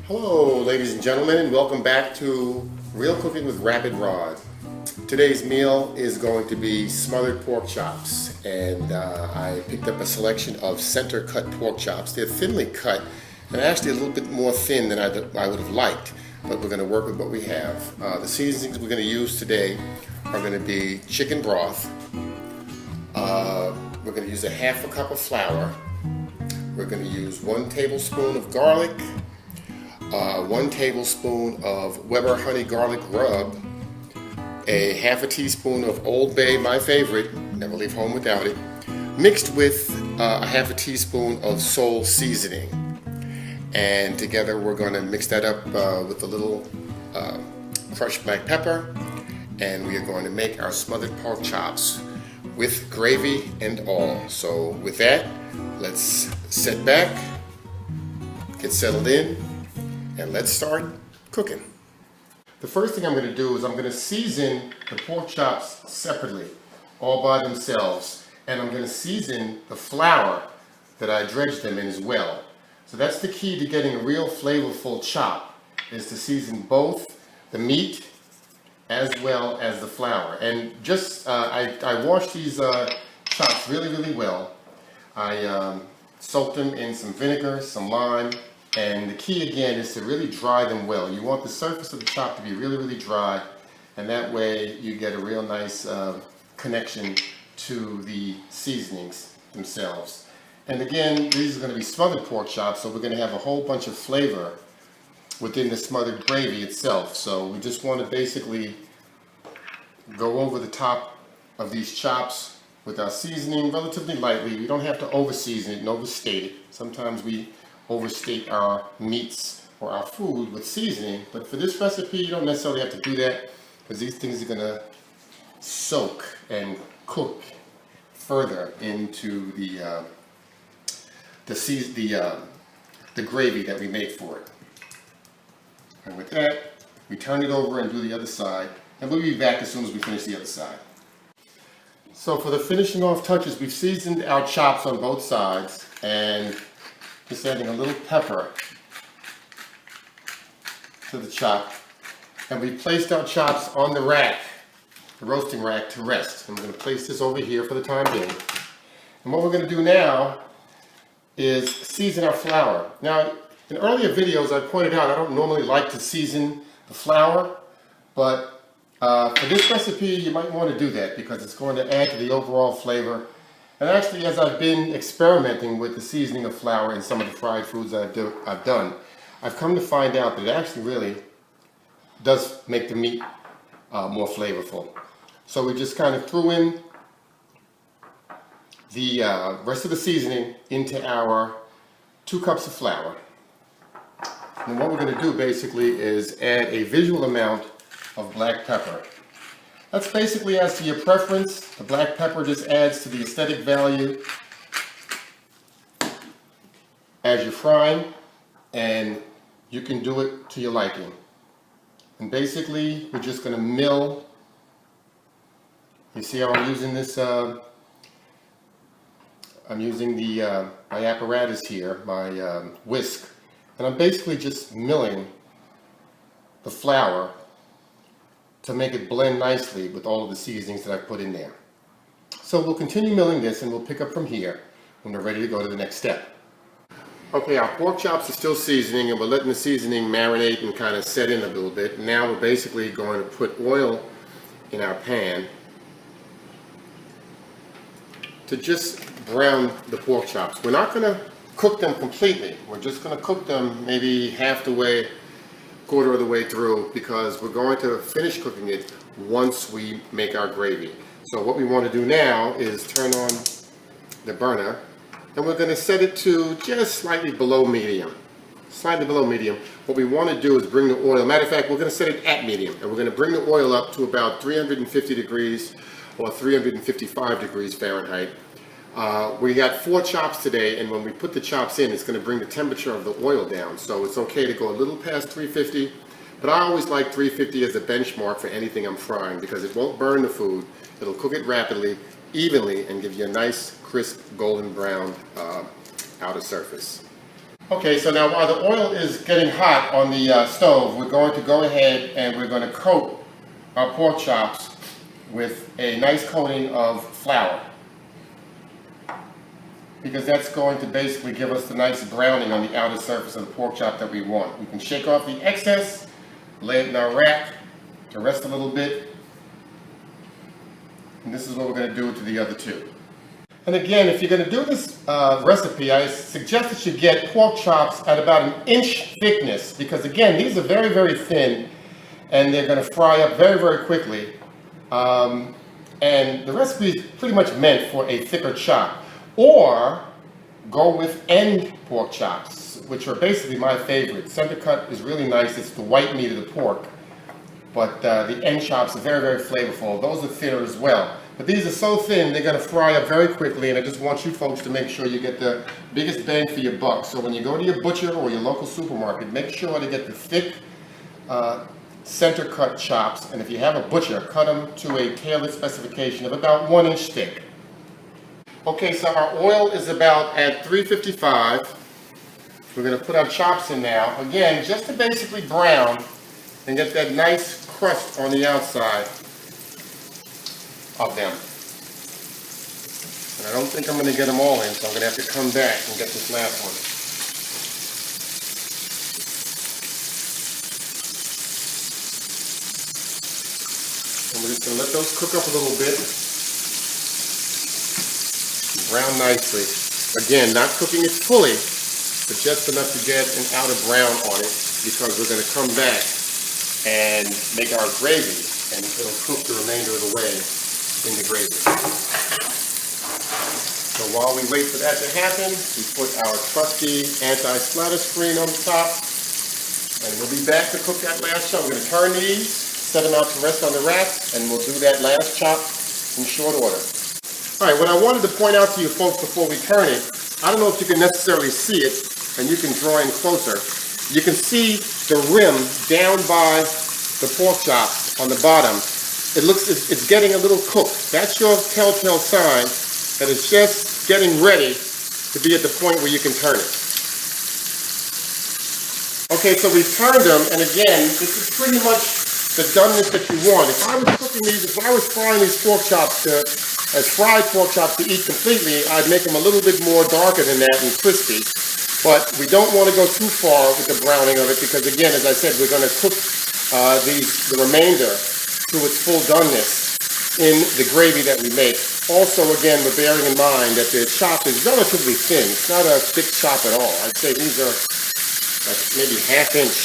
Hello ladies and gentlemen, and welcome back to Real Cooking with Rapid Rod. Today's meal is going to be smothered pork chops, and I picked up a selection of center cut pork chops. They're thinly cut and actually a little bit more thin than I would have liked, but we're going to work with what we have. The seasonings we're going to use today are going to be chicken broth. We're going to use a half a cup of flour. We're going to use 1 tablespoon of garlic, 1 tablespoon of Weber honey garlic rub, a half a teaspoon of Old Bay, my favorite, never leave home without it, mixed with a half a teaspoon of Soul seasoning. And together we're going to mix that up with a little crushed black pepper, and we are going to make our smothered pork chops with gravy and all. So with that, let's sit back, get settled in, and let's start cooking. The first thing I'm going to do is I'm going to season the pork chops separately, all by themselves, and I'm going to season the flour that I dredged them in as well. So that's the key to getting a real flavorful chop, is to season both the meat as well as the flour. And just, I washed these chops really well. I soaked them in some vinegar, some lime, and the key again is to really dry them well. You want the surface of the chop to be really dry, and that way you get a real nice connection to the seasonings themselves. And again, these are going to be smothered pork chops, so we're going to have a whole bunch of flavor within the smothered gravy itself. So we just want to basically go over the top of these chops with our seasoning relatively lightly. We don't have to over season it and overstate it. Sometimes we overstate our meats or our food with seasoning, but for this recipe you don't necessarily have to do that, because these things are going to soak and cook further into the gravy that we make for it. And with that, we turn it over and do the other side, and we'll be back as soon as we finish the other side. So for the finishing off touches, we've seasoned our chops on both sides, and just adding a little pepper to the chop, and we placed our chops on the rack, the roasting rack, to rest. And we're going to place this over here for the time being. And what we're going to do now is season our flour. Now, in earlier videos I pointed out I don't normally like to season the flour, but for this recipe you might want to do that, because it's going to add to the overall flavor. And actually, as I've been experimenting with the seasoning of flour in some of the fried foods I've done, I've come to find out that it actually really does make the meat more flavorful. So we just kind of threw in the rest of the seasoning into our 2 cups of flour. And what we're going to do basically is add a visual amount of black pepper. That's basically as to your preference. The black pepper just adds to the aesthetic value as you're frying, and you can do it to your liking. And basically, we're just going to mill. You see how I'm using this? I'm using my apparatus here, my whisk, and I'm basically just milling the flour to make it blend nicely with all of the seasonings that I put in there. So we'll continue milling this, and we'll pick up from here when we're ready to go to the next step. Okay, our pork chops are still seasoning, and we're letting the seasoning marinate and kind of set in a little bit. Now we're basically going to put oil in our pan to just brown the pork chops. We're not going to cook them completely. We're just going to cook them maybe half the way, quarter of the way through, because we're going to finish cooking it once we make our gravy. So what we want to do now is turn on the burner, and we're going to set it to just slightly below medium. Slightly below medium. What we want to do is bring the oil, matter of fact, we're going to set it at medium, and we're going to bring the oil up to about 350 degrees or 355 degrees Fahrenheit. We got 4 chops today, and when we put the chops in, it's going to bring the temperature of the oil down. So it's okay to go a little past 350, but I always like 350 as a benchmark for anything I'm frying, because it won't burn the food. It'll cook it rapidly, evenly, and give you a nice, crisp, golden brown outer surface. Okay, so now while the oil is getting hot on the stove, we're going to go ahead and we're going to coat our pork chops with a nice coating of flour, because that's going to basically give us the nice browning on the outer surface of the pork chop that we want. We can shake off the excess, lay it in our rack to rest a little bit, and this is what we're going to do to the other two. And again, if you're going to do this recipe, I suggest that you get pork chops at about 1 inch thickness, because again, these are very, very thin and they're going to fry up very, very quickly. And the recipe is pretty much meant for a thicker chop. Or go with end pork chops, which are basically my favorite. Center cut is really nice. It's the white meat of the pork. But the end chops are very, very flavorful. Those are thinner as well. But these are so thin, they're going to fry up very quickly, and I just want you folks to make sure you get the biggest bang for your buck. So when you go to your butcher or your local supermarket, make sure to get the thick center cut chops, and if you have a butcher, cut them to a tailored specification of about 1 inch thick. Okay, so our oil is about at 355. We're going to put our chops in now, again, just to basically brown and get that nice crust on the outside of them. And I don't think I'm going to get them all in, so I'm going to have to come back and get this last one. And we're just going to let those cook up a little bit. Brown nicely. Again, not cooking it fully, but just enough to get an outer brown on it, because we're going to come back and make our gravy, and it'll cook the remainder of the way in the gravy. So while we wait for that to happen, we put our trusty anti-splatter screen on the top, and we'll be back to cook that last chop. We're going to turn these, set them out to rest on the rack, and we'll do that last chop in short order. All right, what I wanted to point out to you folks before we turn it, I don't know if you can necessarily see it, and you can draw in closer. You can see the rim down by the pork chops on the bottom. It's getting a little cooked. That's your telltale sign that it's just getting ready to be at the point where you can turn it. Okay, so we've turned them, and again, this is pretty much the doneness that you want. If I was frying these pork chops as fried pork chops to eat completely, I'd make them a little bit more darker than that and crispy. But we don't want to go too far with the browning of it, because again, as I said, we're going to cook the remainder to its full doneness in the gravy that we make. Also, again, we're bearing in mind that the chop is relatively thin. It's not a thick chop at all. I'd say these are like maybe 1/2 inch,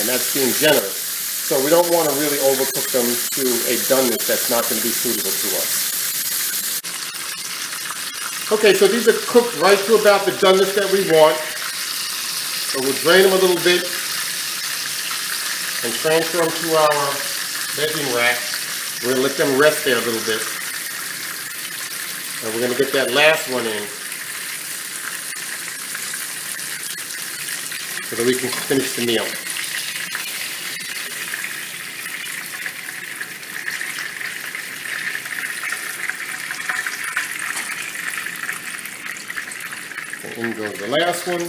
and that's being generous. So we don't want to really overcook them to a doneness that's not going to be suitable to us. Okay, so these are cooked right to about the doneness that we want. So we'll drain them a little bit and transfer them to our baking rack. We're going to let them rest there a little bit. And we're going to get that last one in so that we can finish the meal. And in goes the last one.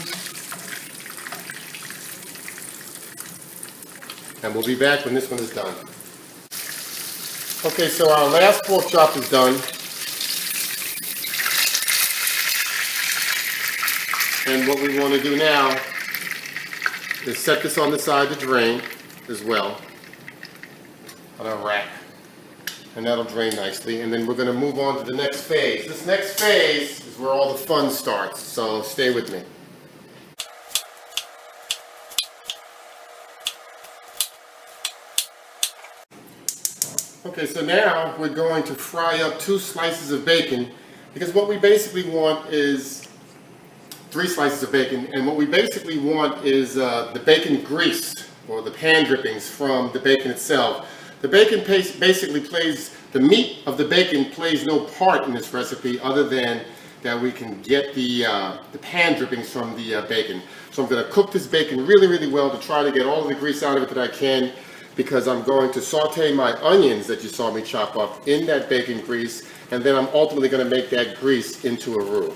And we'll be back when this one is done. Okay, so our last pork chop is done. And what we want to do now is set this on the side to drain as well on our rack. And that'll drain nicely. And then we're going to move on to the next phase. This next phase is where all the fun starts, so stay with me. Okay, so now we're going to fry up 2 slices of bacon, because what we basically want is 3 slices of bacon, and what we basically want is the bacon grease, or the pan drippings from the bacon itself. The bacon basically the meat of the bacon plays no part in this recipe other than that we can get the pan drippings from the bacon. So I'm going to cook this bacon really, really well to try to get all of the grease out of it that I can, because I'm going to saute my onions that you saw me chop up in that bacon grease, and then I'm ultimately going to make that grease into a roux.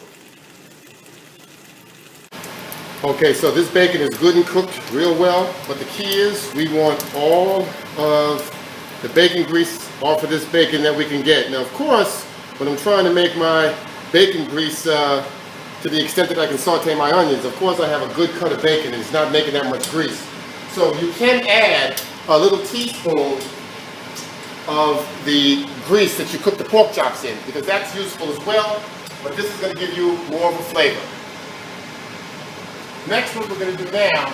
Okay, so this bacon is good and cooked real well, but the key is we want all of the bacon grease off of this bacon that we can get. Now, of course, when I'm trying to make my bacon grease to the extent that I can saute my onions, of course I have a good cut of bacon and it's not making that much grease. So you can add a little teaspoon of the grease that you cook the pork chops in, because that's useful as well, but this is going to give you more of a flavor. Next, what we're going to do now,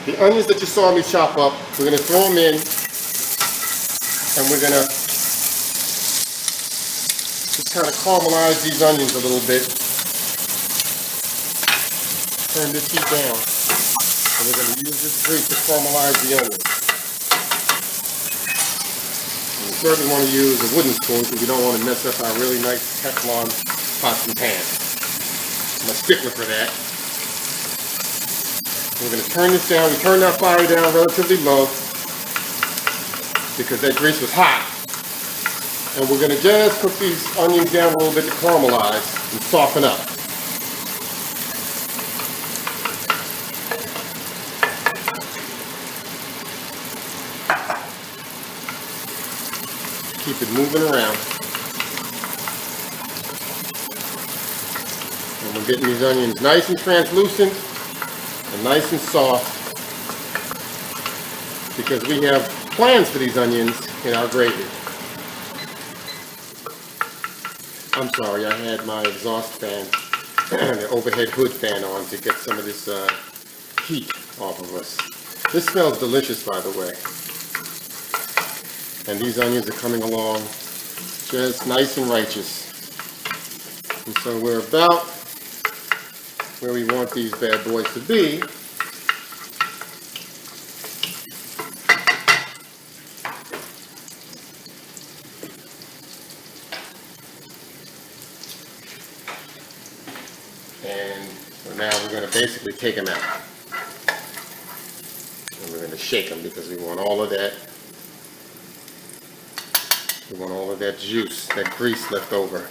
the onions that you saw me chop up, we're going to throw them in, and we're going to just kind of caramelize these onions a little bit. Turn this heat down, and we're going to use this grease to caramelize the onions. And we certainly want to use a wooden spoon because we don't want to mess up our really nice Teflon pots and pans. I'm a stickler for that. We're going to turn this down. We turned our fire down relatively low because that grease was hot. And we're going to just cook these onions down a little bit to caramelize and soften up. Keep it moving around. And we're getting these onions nice and translucent and nice and soft, because we have plans for these onions in our gravy. I'm sorry, I had my exhaust fan, the overhead hood fan on to get some of this heat off of us. This smells delicious, by the way. And these onions are coming along just nice and righteous. And so we're about where we want these bad boys to be. And so now we're going to basically take them out. And we're going to shake them because we want all of that. We want all of that juice, that grease left over.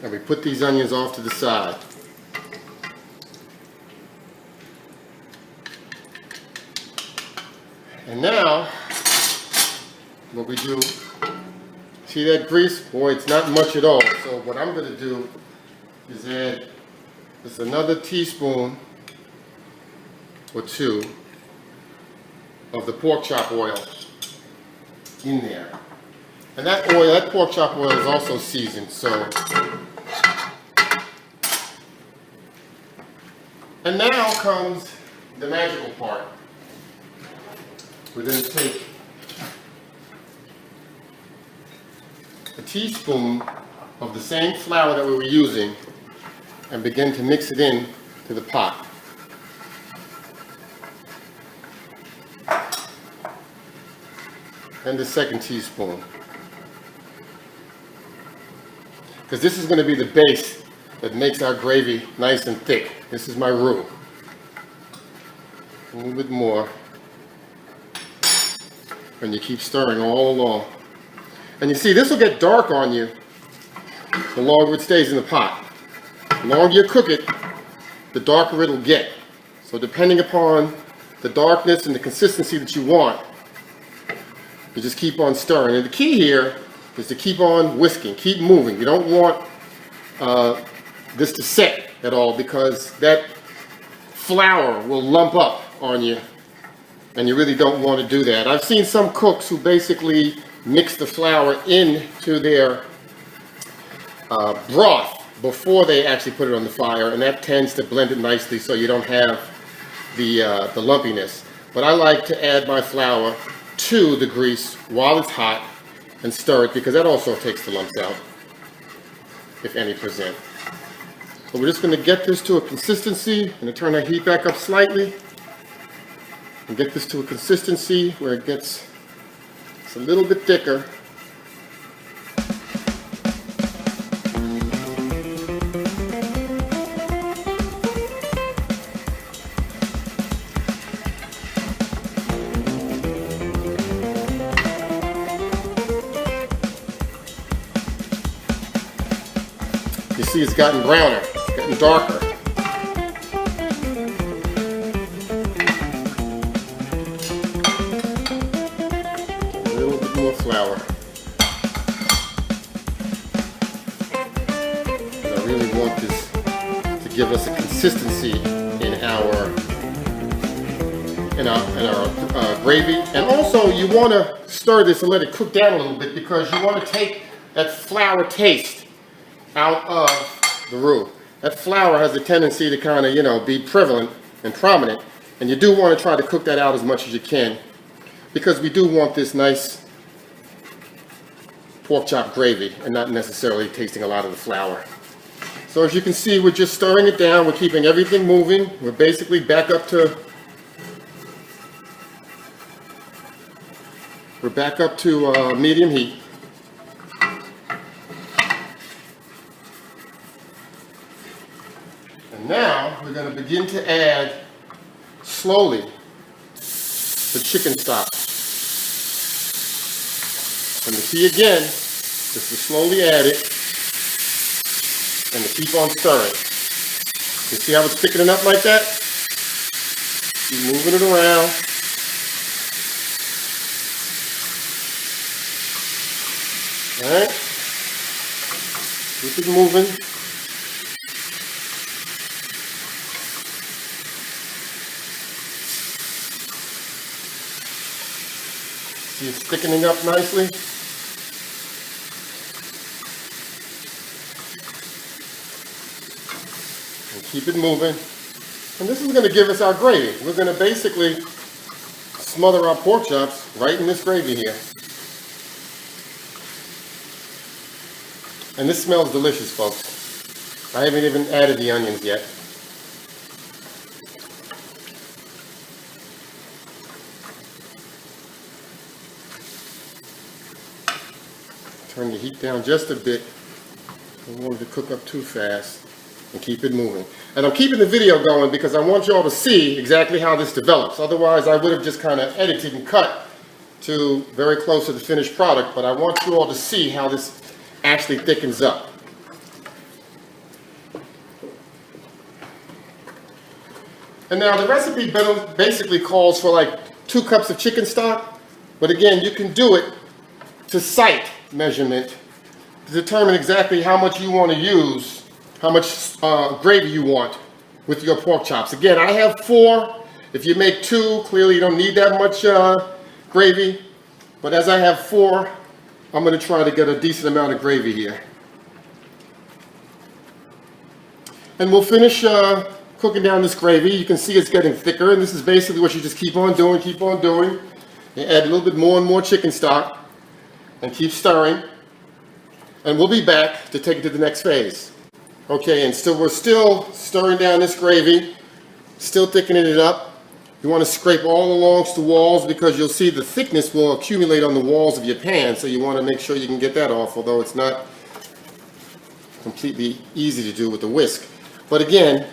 And we put these onions off to the side. And now, what we do, see that grease? Boy, it's not much at all. So what I'm going to do is add just another teaspoon or two of the pork chop oil in there. And that oil, that pork chop oil is also seasoned, so. And now comes the magical part. We're going to take a teaspoon of the same flour that we were using and begin to mix it in to the pot. And the second teaspoon. Because this is going to be the base that makes our gravy nice and thick. This is my roux. A little bit more. And you keep stirring all along. And you see, this will get dark on you the longer it stays in the pot. The longer you cook it, the darker it'll get. So depending upon the darkness and the consistency that you want, you just keep on stirring. And the key here is to keep on whisking, keep moving. You don't want this to set at all, because that flour will lump up on you, and you really don't want to do that. I've seen some cooks who basically mix the flour into their broth before they actually put it on the fire, and that tends to blend it nicely so you don't have the lumpiness. But I like to add my flour to the grease while it's hot and stir it, because that also takes the lumps out, if any present. But we're just going to get this to a consistency. I'm going to turn our heat back up slightly and get this to a consistency where it gets it's a little bit thicker. You see it's gotten browner, it's getting darker. A little bit more flour. And I really want this to give us a consistency in our gravy. And also you want to stir this and let it cook down a little bit, because you want to take that flour taste out of the roux. That flour has a tendency to kind of, you know, be prevalent and prominent, and you do want to try to cook that out as much as you can, because we do want this nice pork chop gravy and not necessarily tasting a lot of the flour. So as you can see, we're just stirring it down, we're keeping everything moving. We're basically back up to medium heat. Now we're going to begin to add slowly the chicken stock. And the key again is to slowly add it and to keep on stirring. You see how it's thickening up like that? Keep moving it around. Alright? Keep it moving. See, it's thickening up nicely. And keep it moving. And this is going to give us our gravy. We're going to basically smother our pork chops right in this gravy here. And this smells delicious, folks. I haven't even added the onions yet. Turn the heat down just a bit. I don't want it to cook up too fast, and keep it moving. And I'm keeping the video going because I want you all to see exactly how this develops. Otherwise, I would have just kind of edited and cut to very close to the finished product, but I want you all to see how this actually thickens up. And now the recipe basically calls for like 2 cups of chicken stock, but again, you can do it to sight measurement to determine exactly how much you want to use, how much gravy you want with your pork chops. Again, I have 4. If you make 2, clearly you don't need that much gravy, but as I have 4, I'm going to try to get a decent amount of gravy here. And we'll finish cooking down this gravy. You can see it's getting thicker, and this is basically what you just keep on doing, You add a little bit more and more chicken stock, and keep stirring, and we'll be back to take it to the next phase. Okay, and we're still stirring down this gravy, still thickening it up. You want to scrape all along the walls, because you'll see the thickness will accumulate on the walls of your pan, so you want to make sure you can get that off, although it's not completely easy to do with the whisk. But again,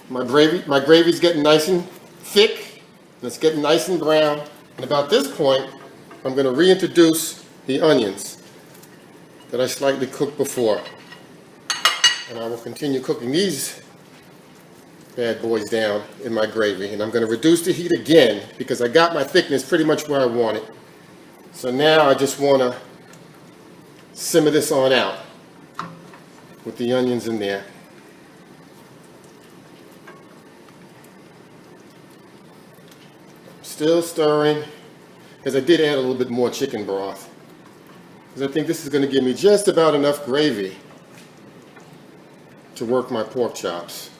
my gravy's getting nice and thick, and it's getting nice and brown, and about this point, I'm going to reintroduce the onions that I slightly cooked before. And I will continue cooking these bad boys down in my gravy. And I'm going to reduce the heat again because I got my thickness pretty much where I want it. So now I just want to simmer this on out with the onions in there. Still stirring, because I did add a little bit more chicken broth, because I think this is going to give me just about enough gravy to work my pork chops.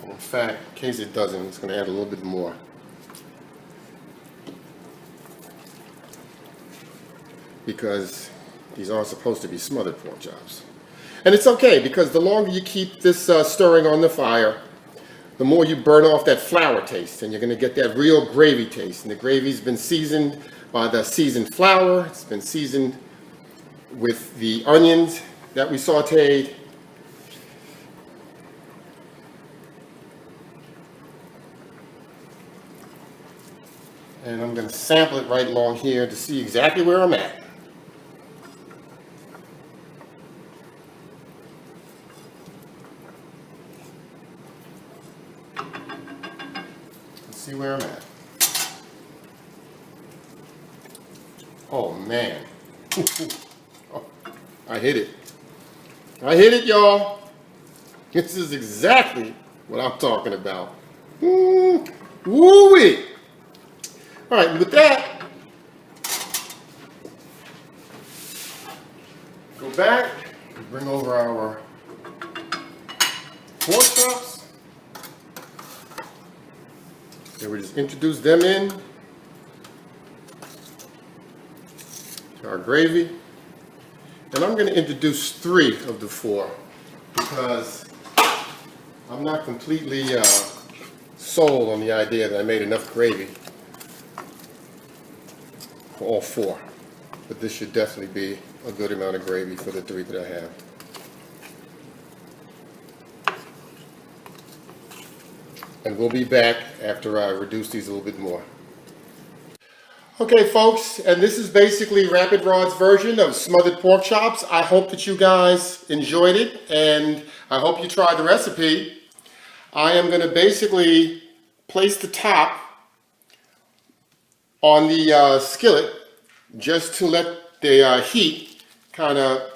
In fact, in case it doesn't, it's going to add a little bit more. because these aren't supposed to be smothered pork chops. And it's okay, because the longer you keep this stirring on the fire, the more you burn off that flour taste, and you're going to get that real gravy taste. And the gravy's been seasoned by the seasoned flour. It's been seasoned with the onions that we sauteed. And I'm going to sample it right along here to see exactly where I'm at. Let's see where I'm at. Oh man. Oh, I hit it. I hit it, y'all. This is exactly what I'm talking about. Woo-wee. All right, and with that, go back and bring over our pork chops. And we just introduce them in to our gravy. And I'm going to introduce 3 of the 4 because I'm not completely sold on the idea that I made enough gravy for all 4, but this should definitely be a good amount of gravy for the 3 that I have. And we'll be back after I reduce these a little bit more. Okay folks, and this is basically Rapid Rod's version of smothered pork chops. I hope that you guys enjoyed it, and I hope you tried the recipe. I am going to basically place the top on the skillet just to let the heat kind of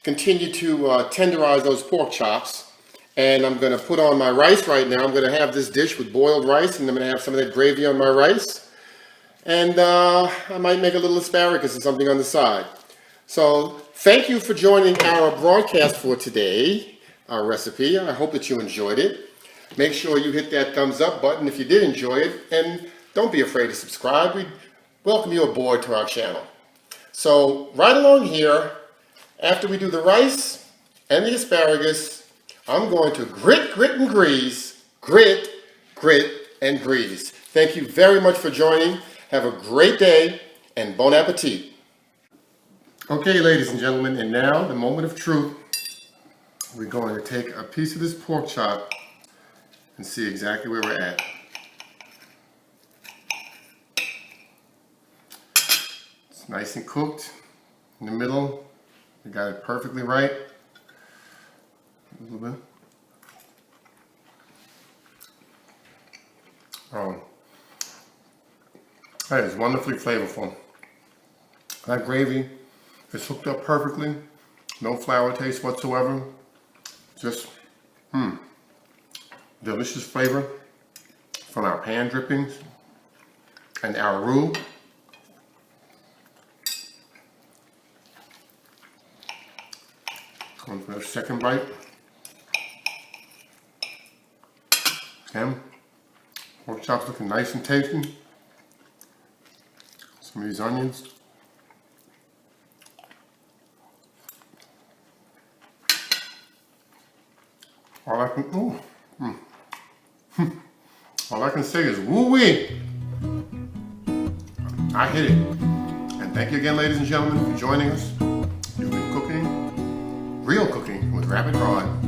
continue to tenderize those pork chops. And I'm going to put on my rice right now. I'm going to have this dish with boiled rice, and I'm going to have some of that gravy on my rice. And I might make a little asparagus or something on the side. So thank you for joining our broadcast for today, our recipe. I hope that you enjoyed it. Make sure you hit that thumbs up button if you did enjoy it. And don't be afraid to subscribe. We welcome you aboard to our channel. So right along here, after we do the rice and the asparagus, I'm going to grit, and grease. Grit, and grease. Thank you very much for joining. Have a great day and bon appetit. Okay, ladies and gentlemen, and now the moment of truth. We're going to take a piece of this pork chop and see exactly where we're at. It's nice and cooked in the middle. We got it perfectly right. A little bit. Oh, that is wonderfully flavorful. That gravy is hooked up perfectly. No flour taste whatsoever. Just, delicious flavor from our pan drippings and our roux. Going for a second bite. Again, pork chops looking nice and tasty. Some of these onions. All I can say is woo-wee. I hit it. And thank you again, ladies and gentlemen, for joining us. You've been cooking, real cooking with Rapid Rod.